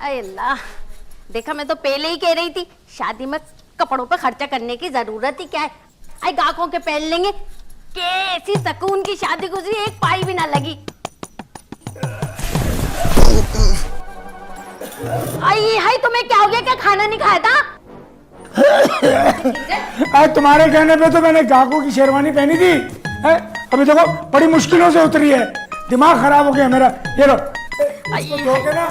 अरे अल्लाह, देखा मैं तो पहले ही कह रही थी शादी में कपड़ों पे खर्चा करने की जरूरत ही क्या है। आई गाकों के पहन लेंगे। कैसी सुकून की शादी गुजरी, एक पाई भी ना लगी। आई हाय, तुम्हें क्या हो गया? क्या खाना नहीं खाया था? आज तुम्हारे कहने पे तो मैंने गाकों की शेरवानी पहनी थी। अभी देखो बड़ी मुश्किलों से उतरी है, दिमाग खराब हो गया मेरा। ये लो, इसको धो के ना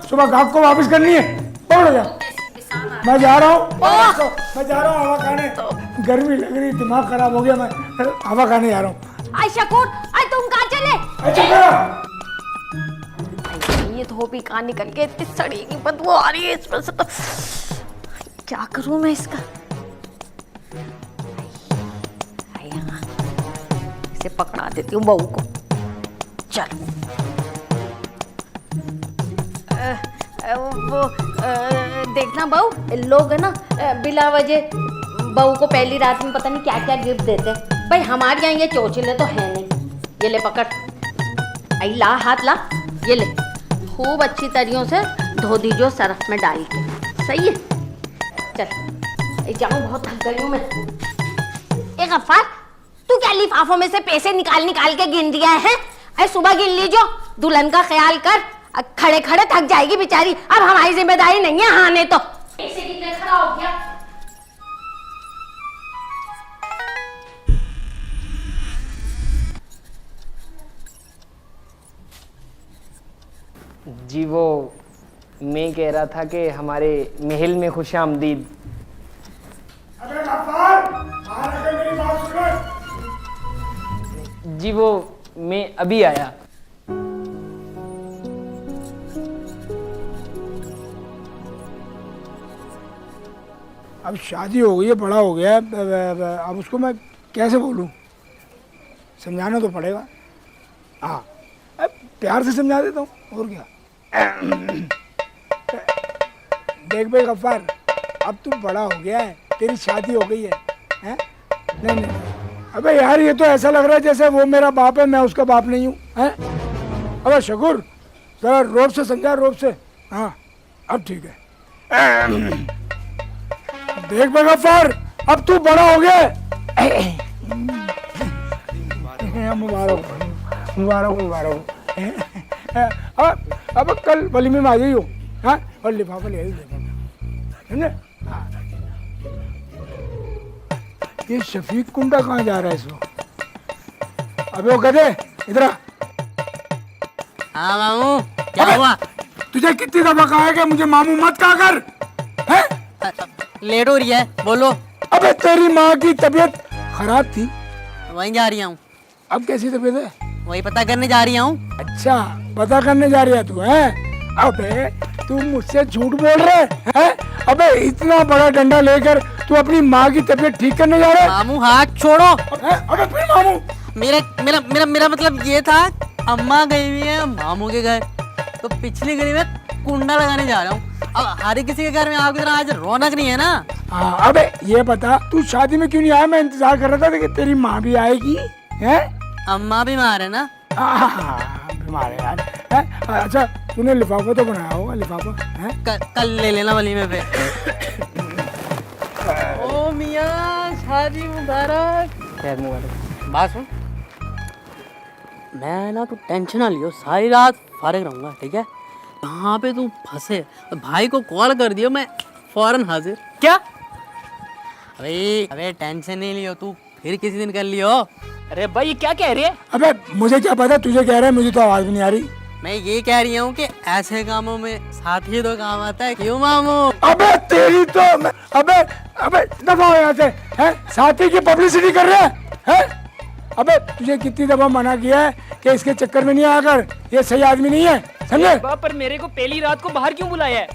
सुबह गाक को वापस करनी है। पकड़ो जा, मैं जा रहा हूँ, हवा खाने। गर्मी लग रही, दिमाग खराब हो गया, मैं हवा खाने जा रहा हूँ। आई शकूर, आई तुम कहाँ चले? ये धोबी कहाँ निकल के, इतनी सड़ी की बदबू आ रही है इसमें से। तो क्या करूं मैं इसका? इसे पकड़ा देती हूँ बहू को। चलो वो देखना बहू, लोग है ना बिला वजह बहू को पहली रात में पता नहीं क्या क्या गिफ्ट देते हैं। भाई हमारे यहाँ ये चोचले तो है नहीं। ये ले पकड़, आई ला हाथ ला, ये ले खूब अच्छी तरियों से धो दीजिए सरफ में डाल के। सही है, चल जाऊँ, बहुत थक गई हूँ मैं। ए गफ्फार, तू क्या लिफाफों में से पैसे निकाल निकाल के गिन दिया है? अरे सुबह गिन लीजिए, दुल्हन का ख्याल कर। खड़े खड़े थक जाएगी बेचारी, अब हमारी जिम्मेदारी नहीं है। हाँ नहीं तो पैसे कितने खड़ा हो गया। जी वो मैं कह रहा था कि हमारे महल में खुशामदीद। अबे गफ्फार, बाहर आकर मेरी बात सुन। जी वो मैं अभी आया। अब शादी हो गई है, बड़ा हो गया है, अब उसको मैं कैसे बोलूं? समझाना तो पड़ेगा। हाँ, अब प्यार से समझा देता हूँ, और क्या। देख भाई गफ्फार, अब तू बड़ा हो गया है, तेरी शादी हो गई है, हैं? नहीं नहीं, अबे यार ये तो ऐसा लग रहा है जैसे वो मेरा बाप है, मैं उसका बाप नहीं हूँ, हैं? अबे शकूर, जरा रोब से समझा, रोब से। हाँ अब ठीक है। देख भाई गफ्फार, अब तू बड़ा हो गया है। मुबारक मुबारक मुबारक। अब कल वलीमे में आ जाइयो, हाँ? और लिफाफा ले आई, समझे? हाँ। ये शफीक कुंडा कहाँ जा रहा है इस वक्त? अबे वो गधे, इधर आ। हाँ मामू, क्या हुआ? तुझे कितनी दफा कहा है कि मुझे मामू मत कहा कर, हैं? लेट हो रही है, बोलो। अबे तेरी माँ की तबीयत खराब थी, वहीं जा रही हूँ। अब कैसी तबीयत है? वही पता करने जा रही हूँ। अच्छा, पता करने जा रही है तू, हैं? अबे तू मुझसे झूठ बोल रहा है? अबे इतना बड़ा डंडा लेकर तू अपनी माँ की तबीयत ठीक करने जा रहा है? मामू हाथ छोड़ो। अबे फिर मामू, मेरा मेरा मेरा मेरा मतलब ये था, अम्मा गई हुई है मामू के घर, तो पिछली गली में कुंडा लगाने जा रहा हूँ। अब हर किसी के घर में आपकी तरह आज रौनक नहीं है ना। हाँ, अबे ये बता तू शादी में क्यों नहीं आया? मैं इंतजार कर रहा था कि तेरी माँ भी आएगी, हैं? अम्मा बीमार है ना। बीमार है यार, हैं? अच्छा तूने लिफाफा तो बनाया होगा, लिफाफा, हैं? कल ले लेना वलीमे पे। ओ मियां, शादी मुबारक। खैर मुबारक। बात सुन, मैं ना तू टेंशन ना लियो, सारी रात फारिग रहूंगा, ठीक है? कहाँ पे तू फंसे, भाई को कॉल कर दियो, मैं फौरन हाजिर। क्या? अबे टेंशन नहीं लियो, तू फिर किसी दिन कर लियो। अरे भाई ये क्या कह रही है? अबे मुझे क्या पता, तुझे कह रहा है, मुझे तो आवाज भी नहीं आ रही। मैं ये कह रही हूँ कि ऐसे कामों में साथी तो काम आता है, क्यों मामू? अबे तेरी तो अबे अबे दफा हो यहाँ से, हैं? साथी की पब्लिसिटी कर रहे हैं? अबे तुझे कितनी दफा मना किया है कि इसके चक्कर में नहीं आकर, ये सही आदमी नहीं है, समझे? पर मेरे को पहली रात को बाहर क्यों बुलाया है?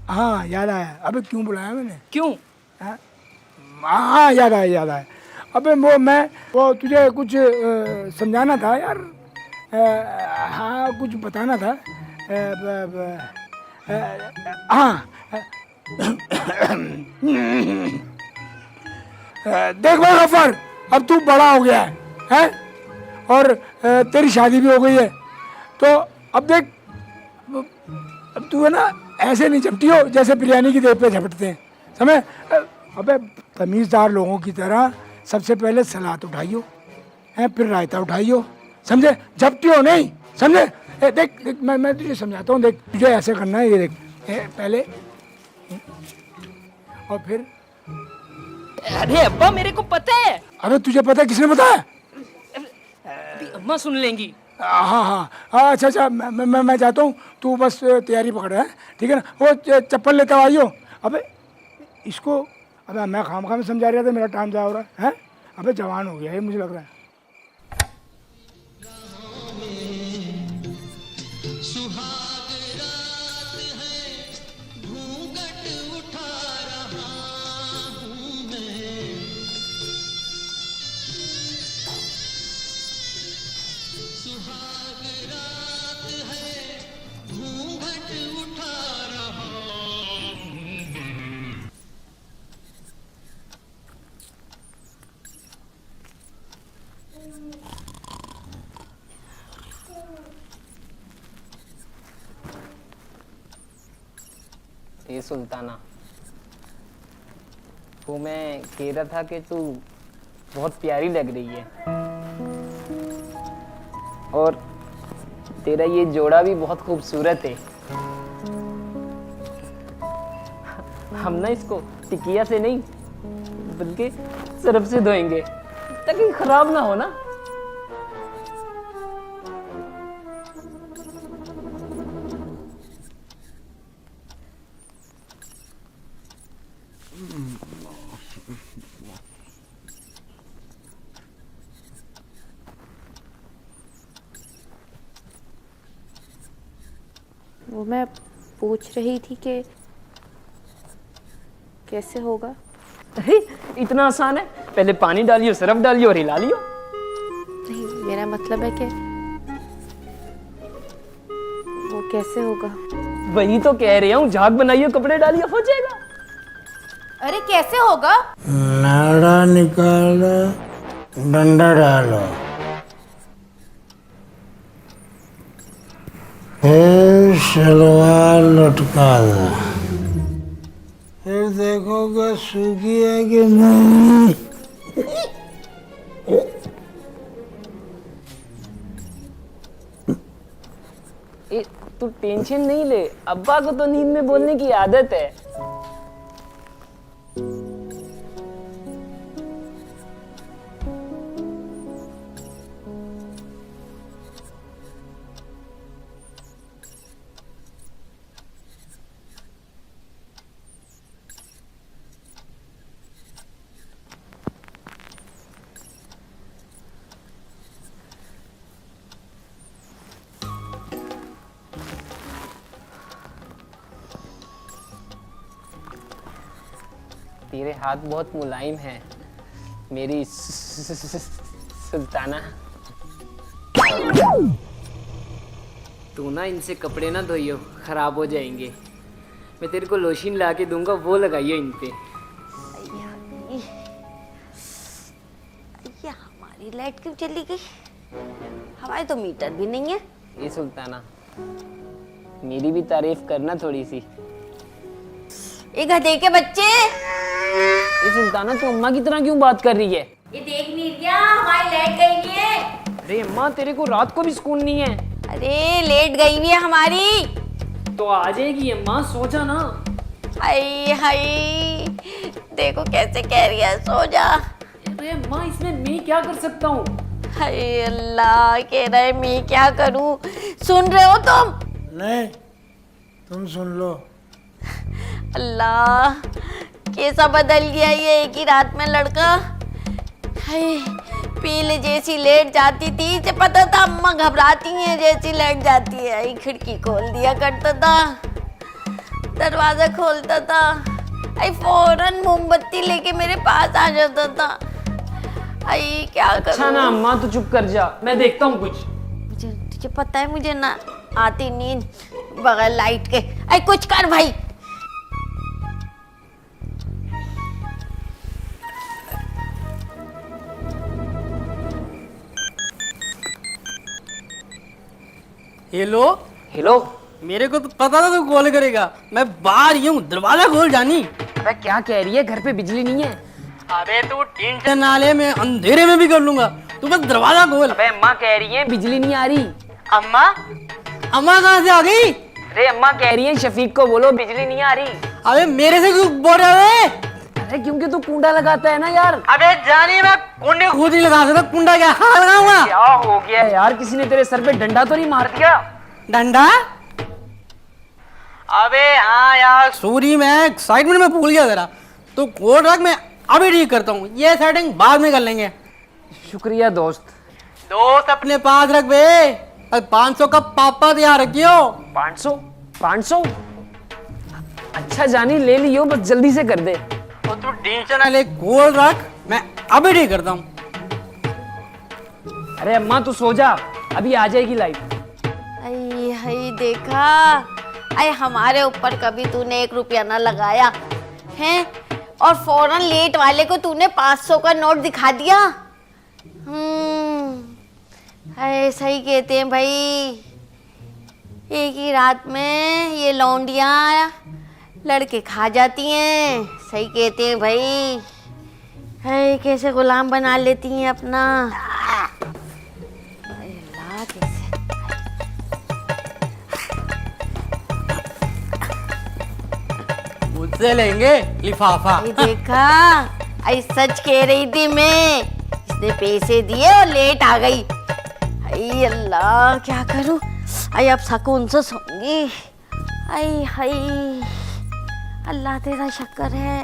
हाँ याद आया। अबे क्यों बुलाया मैंने? क्यों? हाँ याद आया। अबे वो तुझे कुछ समझाना था यार। हाँ कुछ बताना था। हाँ देख भाई गफ्फार, अब तू बड़ा हो गया है, हैं? और तेरी शादी भी हो गई है, तो अब देख अब तू है ना ऐसे नहीं झपटी हो जैसे बिरयानी की देव पे झपटते हैं, समझ? अबे तमीज़दार लोगों की तरह सबसे पहले सलाद उठाइयो, हैं, फिर रायता उठाइयो, समझे? झपटी हो नहीं, समझे? देख देख मैं तुझे समझाता हूँ, देख तुझे ऐसे करना है, ये देख पहले और फिर। अरे अब्बा मेरे को पता है। अबे तुझे पता है, किसने बताया? अम्मा सुन लेंगी। हाँ हाँ हाँ, अच्छा मैं जाता हूँ, तू बस तैयारी पकड़ है, ठीक है ना? वो चप्पल लेता आइयो। अबे इसको, अबे मैं खाम समझा रहा था, मेरा टाइम ज़ाया हो रहा है। अबे जवान हो गया है मुझे लग रहा है। ये सुल्ताना, वो मैं कह रहा था कि तू बहुत प्यारी लग रही है, और तेरा ये जोड़ा भी बहुत खूबसूरत है। हम ना इसको टिकिया से नहीं बल्कि सरफ से धोएंगे ताकि खराब ना हो ना। वो मैं पूछ रही थी कि कैसे होगा। अरे इतना आसान है, पहले पानी डालियो, सरफ डालियो और हिला लियो। नहीं, मेरा मतलब है कि वो कैसे होगा। वही तो कह रही हूँ, झाग बनाइयो, कपड़े डालियो, हो जाएगा। अरे कैसे होगा? नाड़ा निकालो, डंडा डालो, फिर सलवार लटका दो, फिर देखोगे सूखी है कि नहीं। तू टेंशन नहीं ले, अब्बा को तो नींद में बोलने की आदत है। तेरे हाथ बहुत मुलायम हैं मेरी सुल्ताना। तू ना इनसे कपड़े ना धोइयो, खराब हो जाएंगे। मैं तेरे को लोशन ला के दूंगा, वो लगाइयो इन पे। ये हमारी लाइट क्यों चली गई? हमारे तो मीटर भी नहीं है। ये सुल्ताना, मेरी भी तारीफ करना थोड़ी सी। ये गधे के बच्चे, ये सुल्ताना तू अम्मा की तरह क्यों बात कर रही है? ये देख नहीं क्या, हमारी लाइट गई हुई है। अरे अम्मा, तेरे को रात को भी सुकून नहीं है? अरे लेट गई हुई है हमारी। तो आ जाएगी अम्मा, सो जा ना। हाय हाय, देखो कैसे कह रही है, सो जा। अरे अम्मा, इसमें मैं क्या कर सकता हूँ? हाय अल्लाह, कह रहा है मैं क्या करूं। सुन रहे हो तुम? नहीं, तुम सुन लो। अल्लाह, कैसा बदल गया ये एक ही रात में लड़का। हाय, पीले जैसी लेट जाती थी, इसे पता था अम्मा घबराती हैं जैसी लेट जाती है। आई खिड़की खोल दिया करता था, दरवाजा खोलता था, आई फौरन मोमबत्ती लेके मेरे पास आ जाता था। आई क्या करूं? अच्छा ना अम्मा, तू चुप कर जा, मैं देखता हूँ कुछ। तुझे पता है मुझे ना आती नींद बगैर लाइट के। आई कुछ कर भाई। हेलो। हेलो, मेरे को तो पता था तू कॉल करेगा। मैं बाहर ही हूँ, दरवाजा खोल जानी। अबे क्या कह रही है, घर पे बिजली नहीं है? अबे तू टेंशन ना ले, मैं अंधेरे में भी कर लूंगा, तू बस दरवाजा खोल। अबे अम्मा कह रही है बिजली नहीं आ रही। अम्मा? अम्मा कहाँ से आ गई? अरे अम्मा कह रही है शफीक को बोलो बिजली नहीं आ रही। अबे मेरे से क्यों बोल रहे हो? अरे क्योंकि तू कुंडा लगाता है ना यार। अबे जानी, मैं कुंडे खुद ही लगा सकता, कुंडा क्या हाथ लगाऊंगा? क्या हो गया यार, किसी ने तेरे सर पे डंडा तो नहीं मार दिया? डंडा? अबे हाँ यार सूरी, मैं एक्साइटमेंट में भूल गया जरा। तो कोड रख, मैं अभी ठीक करता हूँ, ये सेटिंग बाद में कर लेंगे। शुक्रिया दोस्त। दोस्त अपने पास रख बे, 500 का पापा तैयार रखियो। 500? अच्छा जानी ले लियो, बस जल्दी से कर दे। तो तू टेंशन ना ले, कोड रख, मैं अभी ठीक करता हूँ। अरे अम्मा तू सो जा, अभी आ जाएगी लाइट। आई हाय देखा, आई हमारे ऊपर कभी तूने 1 रुपया ना लगाया है, और फौरन लेट वाले को तूने 500 का नोट दिखा दिया। ऐसा ही कहते हैं भाई, एक ही रात में ये लौंडियाँ लड़के खा जाती हैं। सही कहते हैं भाई, है कैसे गुलाम बना लेती हैं अपना। अल्लाह कैसे मुझसे लेंगे लिफाफा। ये देखा, आई सच कह रही थी मैं, इसने पैसे दिए और लेट आ गई। आई अल्लाह क्या करूं, आई अब सुकून से सोऊंगी। आई हाय अल्लाह तेरा शुक्र है,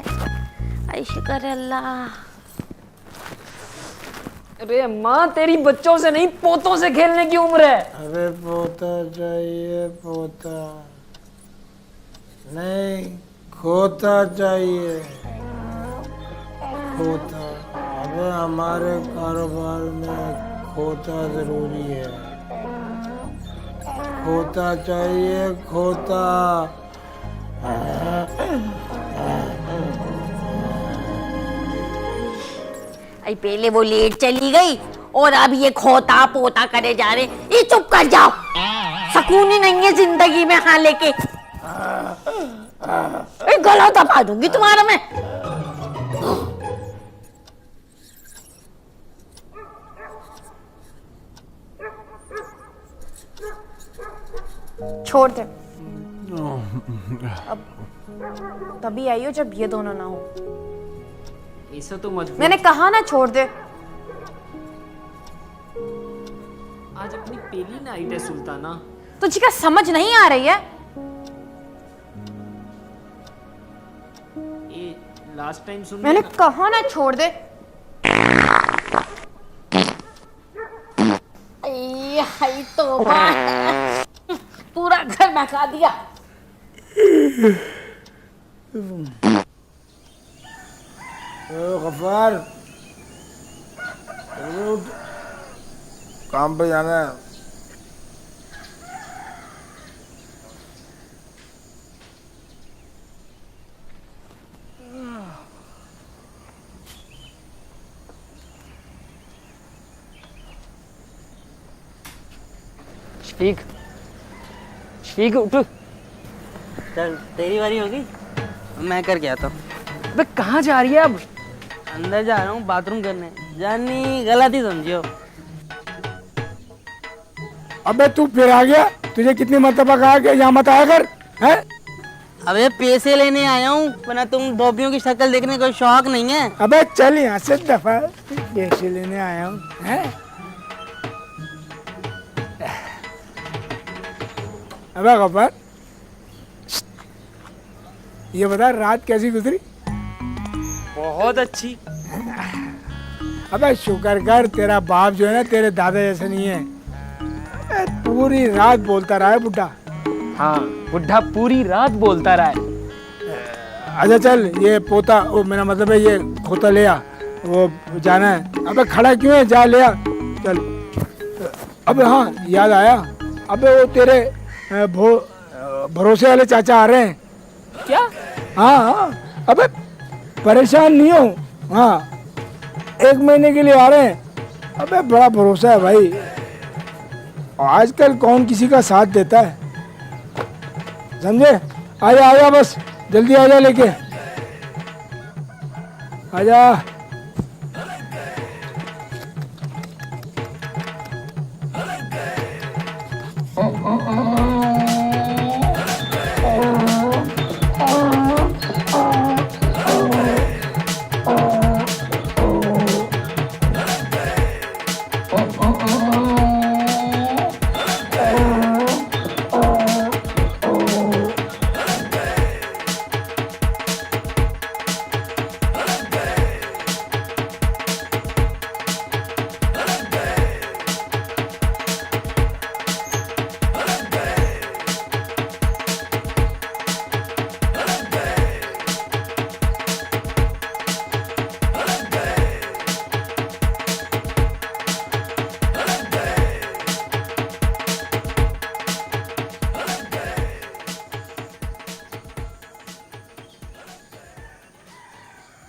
आई शुक्र है अल्लाह। अरे अम्मा तेरी बच्चों से नहीं पोतों से खेलने की उम्र है। अरे पोता चाहिए, पोता नहीं, खोता चाहिए, खोता। अबे हमारे कारोबार में खोता जरूरी है, खोता चाहिए, खोता। आई पहले वो लेट चली गई और अब ये खोता पोता करे जा रहे। ये चुप कर जाओ, सुकून ही नहीं है जिंदगी में। हाँ लेके गला दबा दूंगी तुम्हारा मैं। छोड़ दे, अब तभी आई हो जब ये दोनों ना हो। ऐसा तो मजबूर। मैंने कहा ना छोड़ दे। आज अपनी पहली नाइट है सुल्ताना। तुझे क्या समझ नहीं आ रही है? ये लास्ट टाइम सुन मैंने कहा ना छोड़ दे। आई हाय तौबा, पूरा घर महका दिया। गफ्फार उठ, काम पे जाना है। शफीक, शफीक उठ। चल तेरी बारी होगी, मैं करके आता हूँ। अबे कहाँ जा रही है अब? अंदर जा रहा हूँ बाथरूम करने। जानी गलत ही समझियो। अबे तू फिर आ गया, तुझे कितनी मरतबा कहा कि यहाँ मत आया कर, हैं? अबे पैसे लेने आया हूँ, वरना तुम धोबियों की शक्ल देखने का शौक नहीं है। अबे चल यहाँ से दफा, पैसे लेने आया हूँ, हैं? अबे गफ्फार, ये बता रात कैसी गुजरी? बहुत अच्छी। अबे शुक्र कर तेरा बाप जो है ना तेरे दादा जैसे नहीं है। पूरी रात बोलता रहा है बुड्ढा। हाँ बुढ़ा पूरी रात बोलता रहा है। अच्छा चल ये पोता, वो मेरा मतलब है ये खोता ले आ, वो जाना है। अबे खड़ा क्यों है, जा ले आ चल। अबे हाँ याद आया, अबे वो तेरे भरोसे वाले चाचा आ रहे हैं। क्या? हाँ हाँ, अबे परेशान नहीं हो, हाँ 1 महीने के लिए आ रहे हैं। अबे बड़ा भरोसा है भाई, आजकल कौन किसी का साथ देता है। समझे? आजा आजा, बस जल्दी आजा लेके आजा।